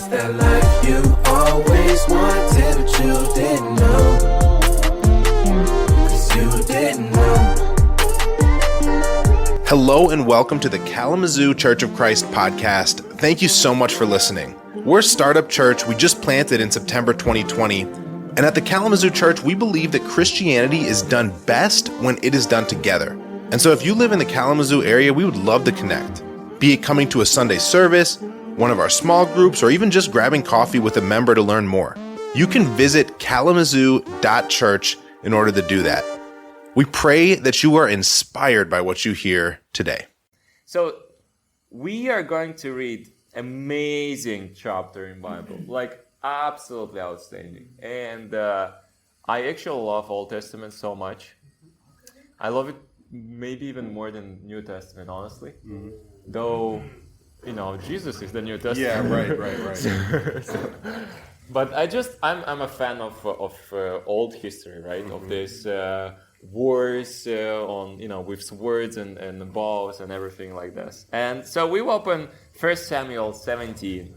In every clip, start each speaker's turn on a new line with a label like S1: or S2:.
S1: It's that life you always wanted, but you didn't know. 'Cause you didn't know.
S2: Hello and welcome to the Kalamazoo Church of Christ podcast. Thank you so much for listening. We're a startup church we just planted in September 2020. And at the Kalamazoo Church, we believe that Christianity is done best when it is done together. And so if you live in the Kalamazoo area, we would love to connect. Be it coming to a Sunday service, one of our small groups, or even just grabbing coffee with a member to learn more. You can visit kalamazoo.church in order to do that. We pray that you are inspired by what you hear today.
S3: So we are going to read amazing chapter in Bible, like absolutely outstanding. And I actually love Old Testament so much. I love it maybe even more than New Testament, honestly. Though, you know, Jesus is the New Testament.
S2: Yeah, right.
S3: But I'm a fan of old history, right? Of this wars on, you know, with swords and bows and everything like this. And so we open 1 Samuel 17,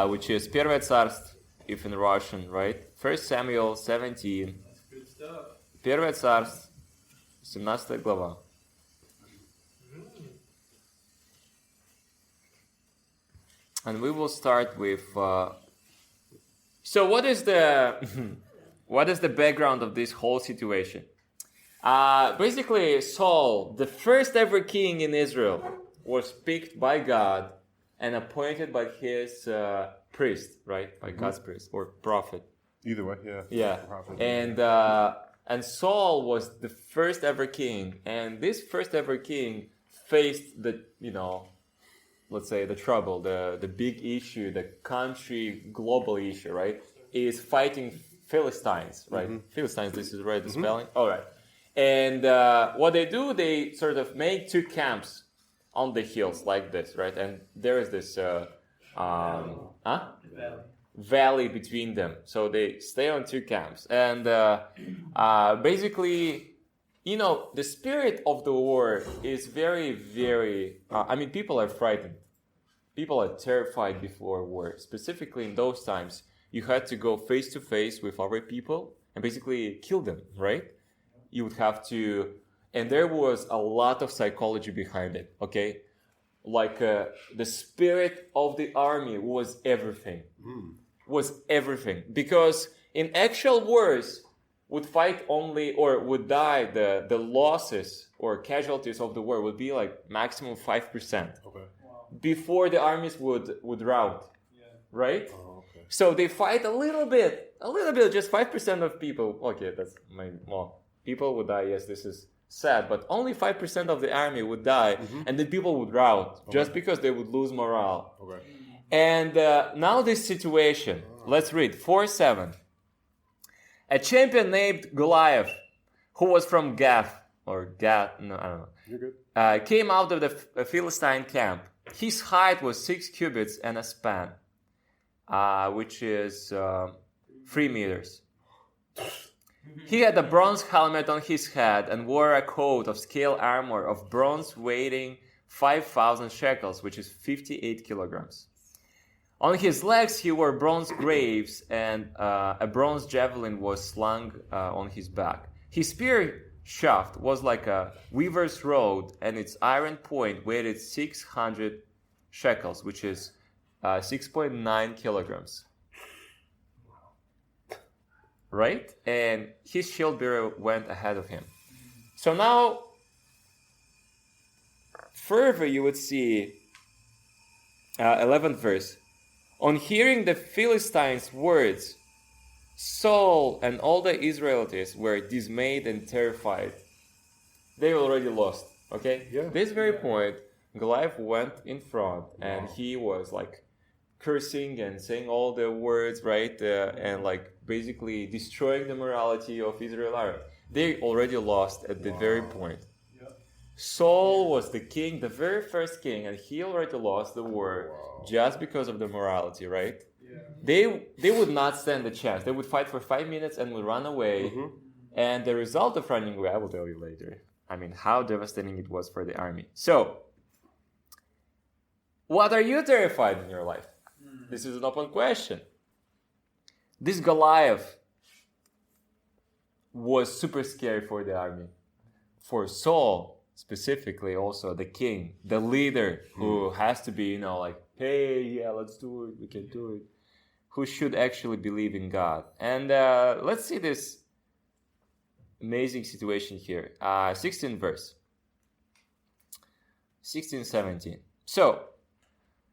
S3: which is Первое царство, if in Russian, right? 1 Samuel 17.
S4: Good stuff.
S3: Первое царство, 17 глава. And we will start with. So, what is the background of this whole situation? Basically, Saul, the first ever king in Israel, was picked by God and appointed by his priest, right? By God's priest or prophet.
S2: Either way, yeah.
S3: Yeah,
S2: Prophet.
S3: and Saul was the first ever king, and this first ever king faced the, you know, let's say the trouble, the big issue, the country global issue, right? Is fighting Philistines, right? Philistines, this is right, the spelling? All right. And what they do, they sort of make two camps on the hills like this, right? And there is this valley between them. So they stay on two camps. And basically, you know, the spirit of the war is very, very... people are frightened. People are terrified before war. Specifically in those times, you had to go face to face with other people and basically kill them, right? You would have to... And there was a lot of psychology behind it, okay? Like the spirit of the army was everything. Was everything. Because in actual wars... would fight only or would die, the losses or casualties of the war would be like maximum 5%.
S2: Okay.
S4: Wow.
S3: Before the armies would rout.
S4: Yeah.
S3: Right?
S2: Oh, okay.
S3: So they fight a little bit, just 5% of people. Okay, that's people would die, yes, this is sad, but only 5% of the army would die, and then people would rout just because they would lose morale.
S2: Okay.
S3: And now this situation, let's read 4:7. A champion named Goliath, who was from Gath, I don't know.
S2: You're good.
S3: Came out of the Philistine camp. His height was 6 cubits and a span, which is 3 meters. He had a bronze helmet on his head and wore a coat of scale armor of bronze weighing 5,000 shekels, which is 58 kilograms. On his legs he wore bronze greaves, and a bronze javelin was slung on his back. His spear shaft was like a weaver's rod, and its iron point weighed 600 shekels, which is 6.9 kilograms. Right? And his shield bearer went ahead of him. So now, further you would see 11th verse. On hearing the Philistines' words, Saul and all the Israelites were dismayed and terrified. They already lost, okay?
S2: Yeah.
S3: This very point, Goliath went in front and he was like cursing and saying all the words, right? And like basically destroying the morality of Israel. They already lost at the very point. Saul was the king, the very first king, and he already lost the war just because of the morality, right? Yeah. They would not stand a chance. They would fight for 5 minutes and would run away. And the result of running away, I will tell you later. I mean, how devastating it was for the army. So, what are you terrified in your life? This is an open question. This Goliath was super scary for the army. For Saul, specifically, also the king, the leader, who has to be, like, hey, yeah, let's do it, we can do it, who should actually believe in God. And let's see this amazing situation here. 16 verse. 16, 17. So,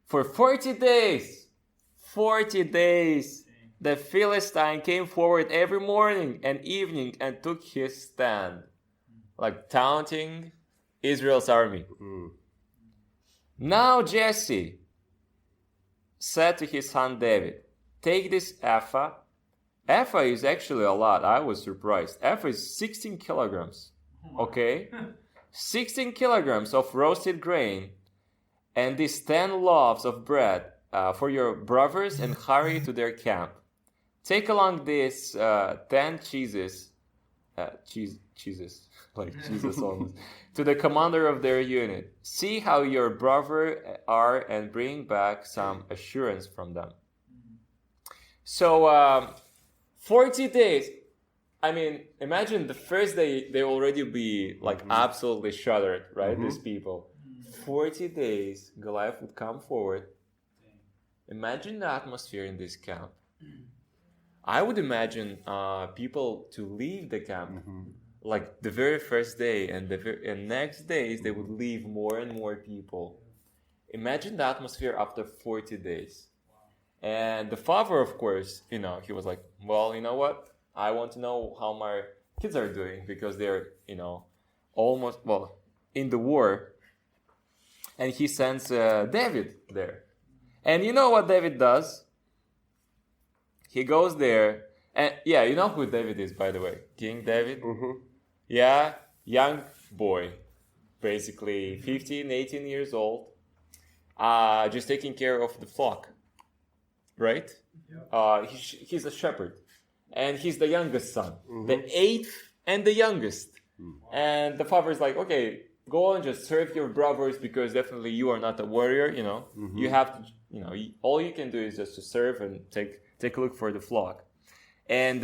S3: for 40 days, the Philistine came forward every morning and evening and took his stand, like taunting Israel's army. Now Jesse said to his son David, take this ephah. Ephah is actually a lot. I was surprised. Ephah is 16 kilograms. Okay? 16 kilograms of roasted grain and these 10 loaves of bread for your brothers and hurry to their camp. Take along these 10 cheeses, cheeses, like Jesus almost, to the commander of their unit. See how your brother are and bring back some assurance from them. So 40 days. I mean, imagine the first day they already be like absolutely shuddered, right? These people. 40 days, Goliath would come forward. Imagine the atmosphere in this camp. I would imagine people to leave the camp like the very first day, and next days they would leave more and more people. Imagine the atmosphere after 40 days. And the father, of course, he was like, well, you know what? I want to know how my kids are doing because they're, almost, in the war. And he sends David there. And you know what David does? He goes there. And yeah, you know who David is, by the way? King David? Yeah, young boy. Basically 15, 18 years old. Just taking care of the flock. Right? He's a shepherd. And he's the youngest son. The eighth and the youngest. And the father is like, okay, go and just serve your brothers because definitely you are not a warrior, You have to, all you can do is just to serve and take a look for the flock. And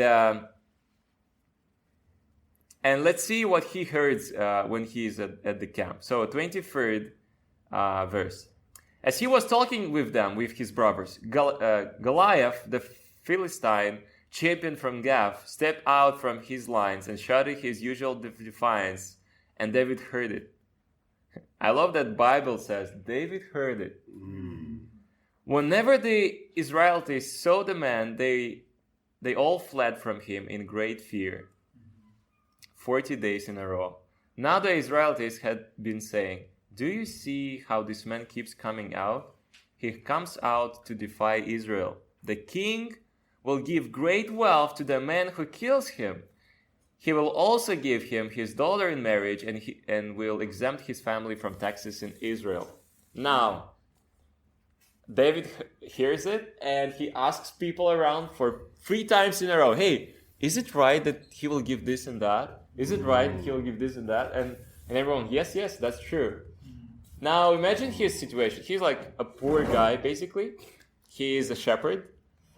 S3: let's see what he heard when he's at the camp. So 23rd verse. As he was talking with them, with his brothers, Goliath, the Philistine, champion from Gath, stepped out from his lines and shouted his usual defiance, and David heard it. I love that Bible says David heard it. Whenever the Israelites saw the man, they all fled from him in great fear. 40 days in a row. Now the Israelites had been saying, do you see how this man keeps coming out? He comes out to defy Israel. The king will give great wealth to the man who kills him. He will also give him his daughter in marriage and will exempt his family from taxes in Israel. Now, David hears it and he asks people around for 3 times in a row, hey, is it right that he will give this and that? Is it right that he will give this and that? And everyone, yes, that's true. Now, imagine his situation. He's like a poor guy, basically. He is a shepherd.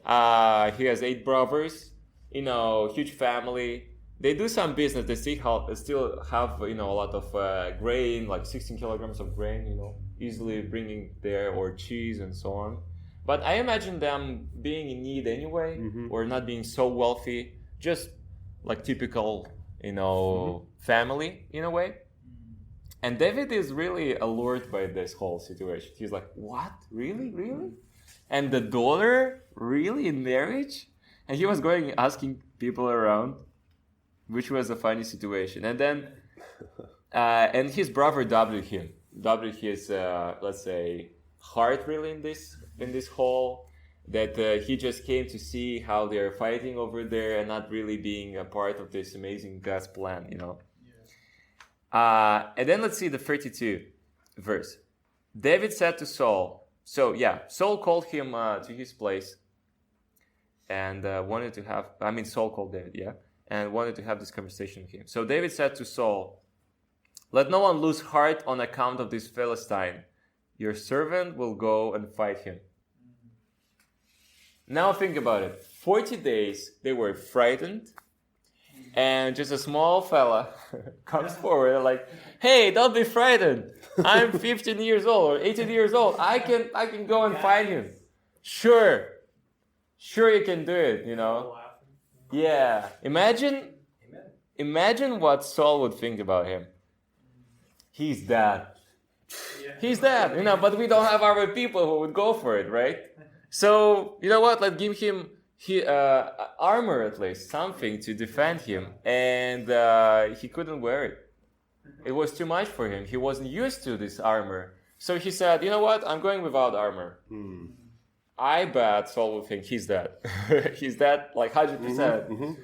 S3: He has 8 brothers, huge family. They do some business. They still have, a lot of grain, like 16 kilograms of grain, easily bringing there, or cheese and so on. But I imagine them being in need anyway, or not being so wealthy, just like typical, family in a way. And David is really allured by this whole situation. He's like, what? Really? And the daughter, really, in marriage? And he was going asking people around, which was a funny situation. And then, and his brother doubted his, let's say, heart really in this whole, that he just came to see how they're fighting over there and not really being a part of this amazing God's plan, And then let's see the 32 verse. David said to Saul, Saul called him to his place and wanted to have, Saul called David, and wanted to have this conversation with him. So David said to Saul, let no one lose heart on account of this Philistine. Your servant will go and fight him. Now think about it. 40 days, they were frightened. And just a small fella comes forward and like, hey, don't be frightened. I'm 15 years old or 18 years old. I can go and find him. Sure you can do it, you know. Yeah. Imagine what Saul would think about him. He's dead. He's dead, you know, but we don't have our people who would go for it, right? So, you know what? Let's give him armor at least, something to defend him. And he couldn't wear it. It was too much for him. He wasn't used to this armor. So he said, you know what? I'm going without armor. I bet Saul will think he's dead. He's dead like 100%.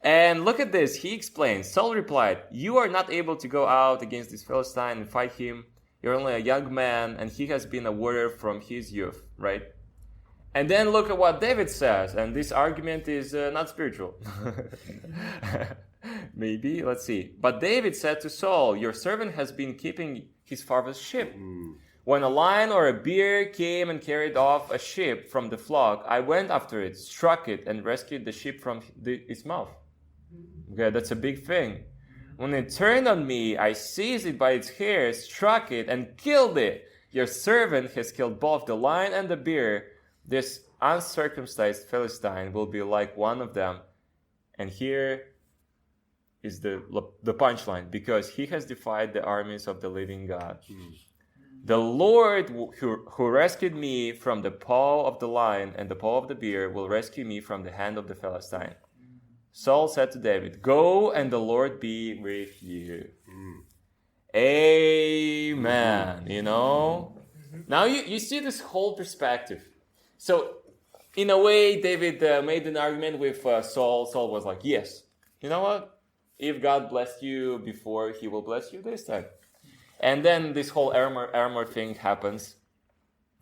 S3: And look at this. He explains. Saul replied, you are not able to go out against this Philistine and fight him. You're only a young man, and he has been a warrior from his youth, right? And then look at what David says. And this argument is not spiritual. Maybe, let's see. But David said to Saul, your servant has been keeping his father's sheep. When a lion or a bear came and carried off a sheep from the flock, I went after it, struck it, and rescued the sheep from its mouth. Okay, that's a big thing. When it turned on me, I seized it by its hair, struck it, and killed it. Your servant has killed both the lion and the bear. This uncircumcised Philistine will be like one of them. And here is the punchline, because he has defied the armies of the living God. The Lord who rescued me from the paw of the lion and the paw of the bear will rescue me from the hand of the Philistine. Saul said to David, go and the Lord be with you. Amen. You know? Now you see this whole perspective. So, in a way, David made an argument with Saul. Saul was like, yes, you know what? If God blessed you before, he will bless you this time. And then this whole armor thing happens.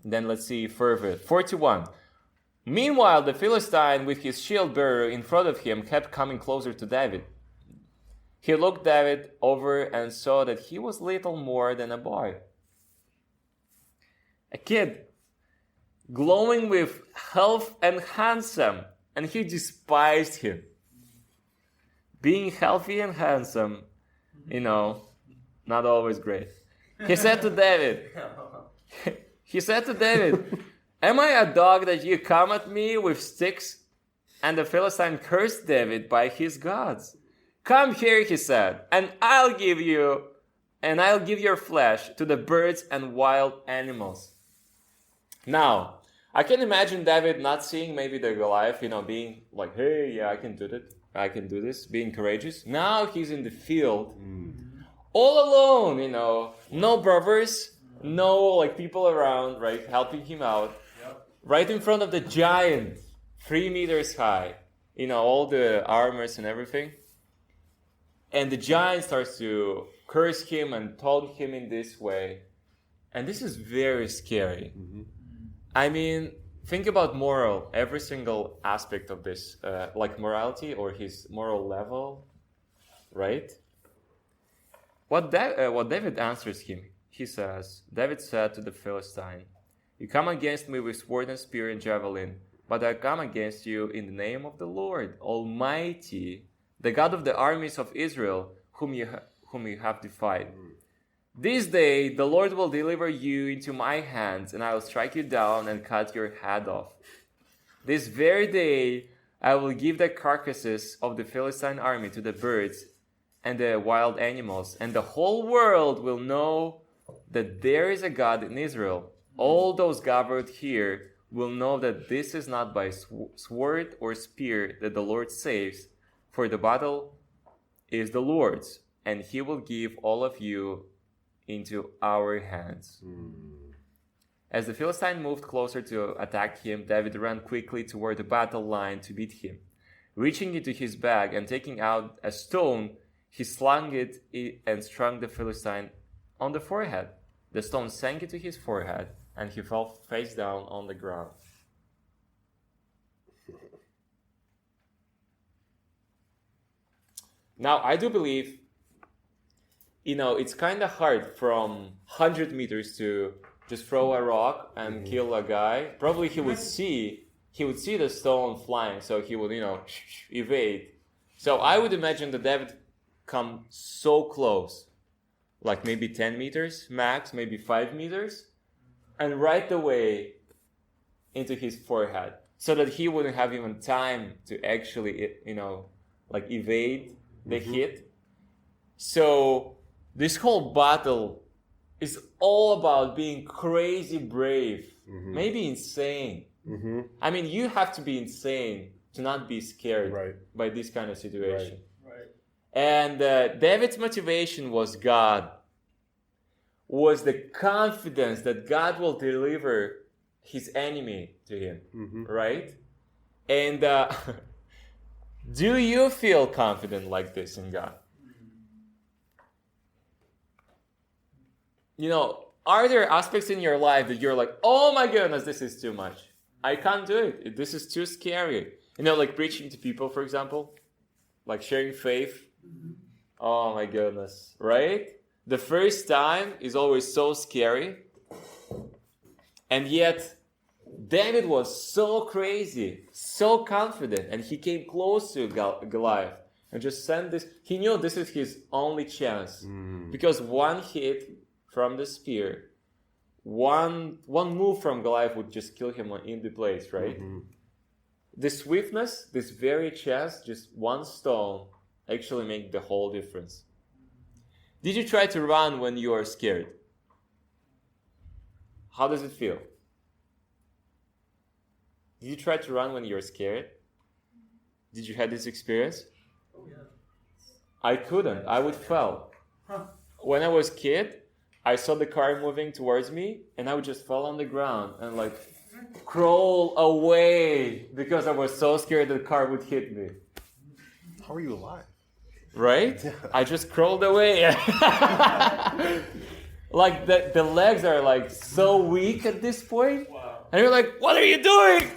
S3: Then let's see further. 41. Meanwhile, the Philistine with his shield bearer in front of him kept coming closer to David. He looked David over and saw that he was little more than a boy. A kid, glowing with health and handsome, and he despised him. Being healthy and handsome, you know, not always great. He said to David, am I a dog that you come at me with sticks? And the Philistine cursed David by his gods. Come here, he said, and I'll give your flesh to the birds and wild animals. Now, I can imagine David not seeing maybe the Goliath, you know, being like, hey, yeah, I can do this, being courageous. Now he's in the field, all alone, you know, no brothers, no like people around, right, helping him out. Right in front of the giant, 3 meters high, you know, all the armors and everything. And the giant starts to curse him and taunt him in this way. And this is very scary. I mean, think about moral, every single aspect of this, like morality or his moral level, right? What David answers him, he says, David said to the Philistine, you come against me with sword and spear and javelin, but I come against you in the name of the Lord Almighty, the God of the armies of Israel, whom you have defied. This day the Lord will deliver you into my hands, and I will strike you down and cut your head off. This very day I will give the carcasses of the Philistine army to the birds and the wild animals, and the whole world will know that there is a God in Israel. All those gathered here will know that this is not by sword or spear that the Lord saves, for the battle is the Lord's, and he will give all of you into our hands. As the Philistine moved closer to attack him, David ran quickly toward the battle line to beat him. Reaching into his bag and taking out a stone, he slung it and struck the Philistine on the forehead. The stone sank into his forehead, and he fell face down on the ground. Now, I do believe, you know, it's kind of hard from 100 meters to just throw a rock and kill a guy. Probably he would see he would see the stone flying, so he would, evade. So I would imagine that David come so close, like maybe 10 meters max, maybe 5 meters, and right away into his forehead, so that he wouldn't have even time to actually, evade the hit. So this whole battle is all about being crazy brave, maybe insane. I mean, you have to be insane to not be scared by this kind of situation. Right. And David's motivation was God, was the confidence that God will deliver his enemy to him, right? And do you feel confident like this in God? Are there aspects in your life that you're like, oh my goodness, this is too much. I can't do it. This is too scary. Like preaching to people, for example, like sharing faith. Oh my goodness, right? The first time is always so scary. And yet, David was so crazy, so confident, and he came close to Goliath and just sent this. He knew this is his only chance. Because one hit from the spear, one move from Goliath would just kill him in the place, right? The swiftness, this very chance, just one stone, actually make the whole difference. Did you try to run when you are scared? How does it feel? Did you try to run when you're scared? Did you have this experience? Oh, yeah. I couldn't. I would fall. When I was a kid, I saw the car moving towards me, and I would just fall on the ground and crawl away because I was so scared the car would hit me.
S2: How are you alive?
S3: Right? Yeah. I just crawled away. The legs are so weak at this point. Wow. And you're like, what are you doing?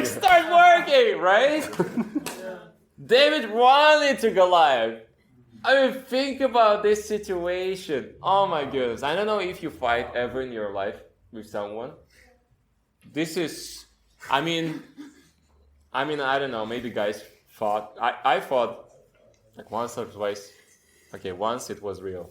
S3: Start working, right? Yeah. David ran into Goliath. I mean, think about this situation. Oh my goodness. I don't know if you fight ever in your life with someone. This is, I don't know, maybe guys fought. I fought once or twice. Okay, once it was real.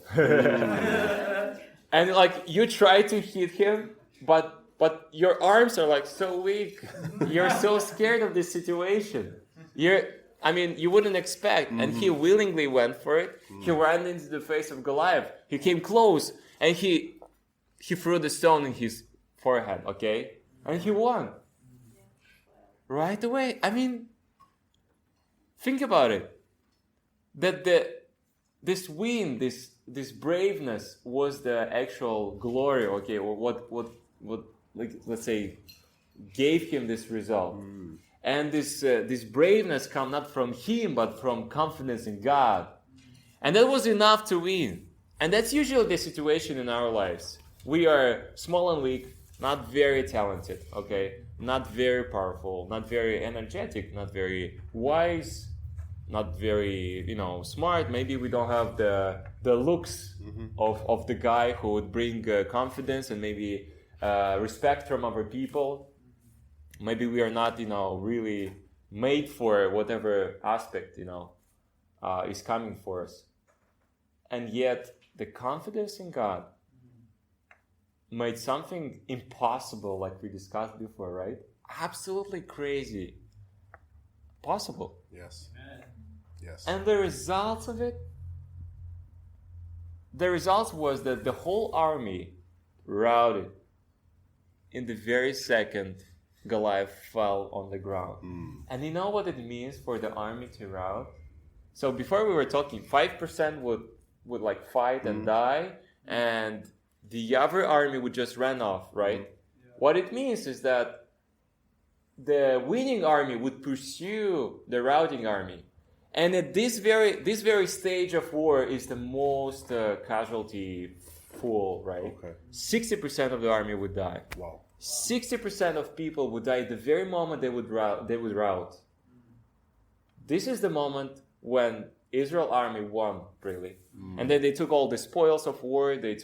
S3: And you try to hit him, but your arms are so weak. You're so scared of this situation. You wouldn't expect. And he willingly went for it. He ran into the face of Goliath. He came close and he threw the stone in his forehead, okay? And he won. Right away. Think about it. That this win, this braveness was the actual glory, okay, or what let's say gave him this result. And this braveness come not from him, but from confidence in God. And that was enough to win. And that's usually the situation in our lives. We are small and weak, not very talented, okay? Not very powerful, not very energetic, not very wise, not very, smart. Maybe we don't have the looks of the guy who would bring confidence and maybe respect from other people. Maybe we are not, really made for whatever aspect, is coming for us. And yet, the confidence in God made something impossible, like we discussed before, right? Absolutely crazy. Possible.
S2: Yes. Yes.
S3: And the results of it? The results was that the whole army routed in the very second Goliath fell on the ground. And you know what it means for the army to rout? So before we were talking, 5% would fight and die, and the other army would just run off, right? Yeah. What it means is that the winning army would pursue the routing army. And at this very stage of war is the most casualty full, right? Okay. 60% of the army would die.
S2: Wow.
S3: 60% of people would die the very moment they would rout. This is the moment when Israel army won, really. And then they took all the spoils of war. Went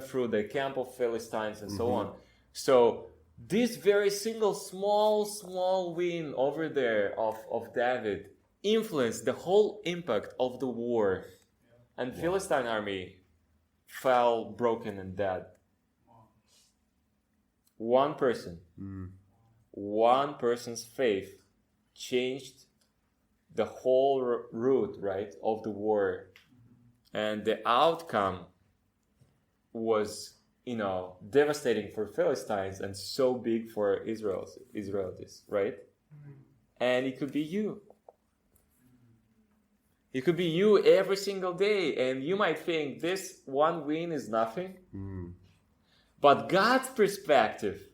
S3: through the camp of Philistines and so on. So this very single small win over there of David influenced the whole impact of the war. And Philistine army fell broken and dead. One person, one person's faith changed the whole route, right, of the war. And the outcome was, devastating for Philistines and so big for Israelites, right? And it could be you. It could be you every single day, and you might think this one win is nothing. But God's perspective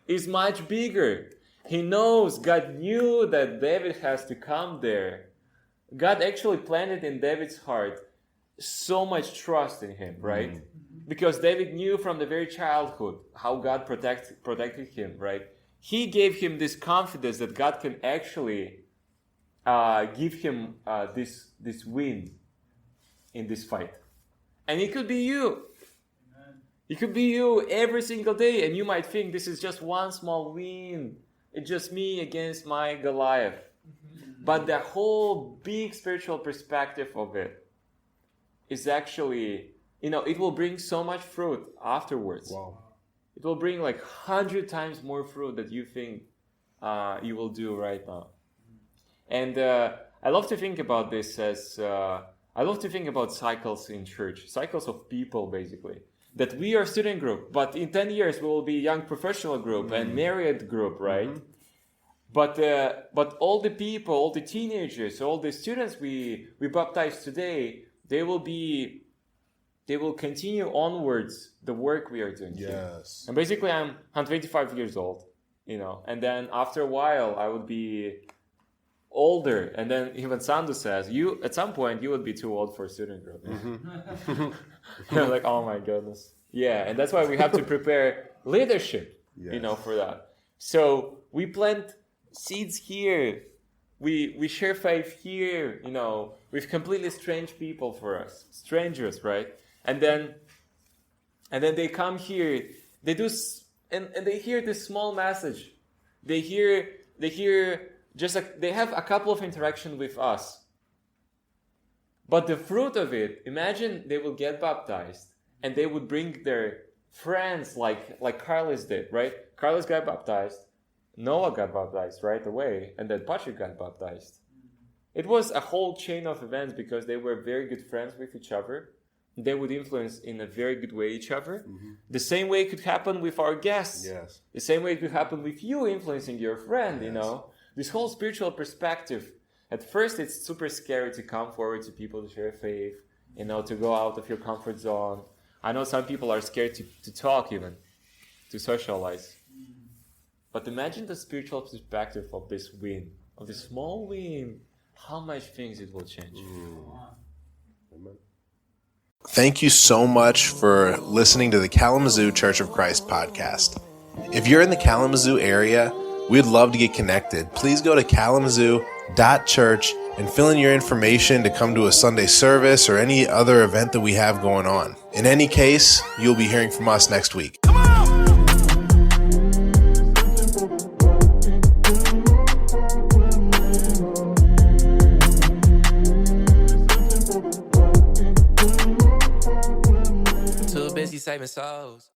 S3: is much bigger. He knows, God knew that David has to come there. God actually planted in David's heart so much trust in him, right? Because David knew from the very childhood how God protected him, right? He gave him this confidence that God can actually give him this win in this fight. And it could be you. It could be you every single day, and you might think this is just one small win. It's just me against my Goliath. But the whole big spiritual perspective of it is actually, it will bring so much fruit afterwards.
S2: Wow.
S3: It will bring like 100 times more fruit that you think you will do right now. And I love to think about this as, I love to think about cycles in church, cycles of people basically. That we are a student group, but in 10 years we will be a young professional group and married group, right? But all the people, all the teenagers, all the students we baptize today, they will continue onwards the work we are doing here.
S2: Yes.
S3: And basically I'm 25 years old, and then after a while I would be older, and then even Sandu says, you at some point you would be too old for a student group. Like, oh my goodness. Yeah, and that's why we have to prepare leadership, for that. So we plant seeds here. We share faith here, with completely strange people for us. Strangers, right? And then they come here, they do, and they hear this small message. They hear they have a couple of interactions with us. But the fruit of it, imagine they will get baptized and they would bring their friends like Carlos did, right? Carlos got baptized, Noah got baptized right away, and then Patrick got baptized. It was a whole chain of events because they were very good friends with each other. They would influence in a very good way each other. The same way it could happen with our guests.
S2: Yes.
S3: The same way it could happen with you influencing your friend, This whole spiritual perspective. At first, it's super scary to come forward to people to share faith, to go out of your comfort zone. I know some people are scared to talk even, to socialize. But imagine the spiritual perspective of this win, of this small win, how much things it will change.
S2: Amen. Thank you so much for listening to the Kalamazoo Church of Christ podcast. If you're in the Kalamazoo area, we'd love to get connected. Please go to kalamazoo.church and fill in your information to come to a Sunday service or any other event that we have going on. In any case, you'll be hearing from us next week.
S1: Too busy saving souls.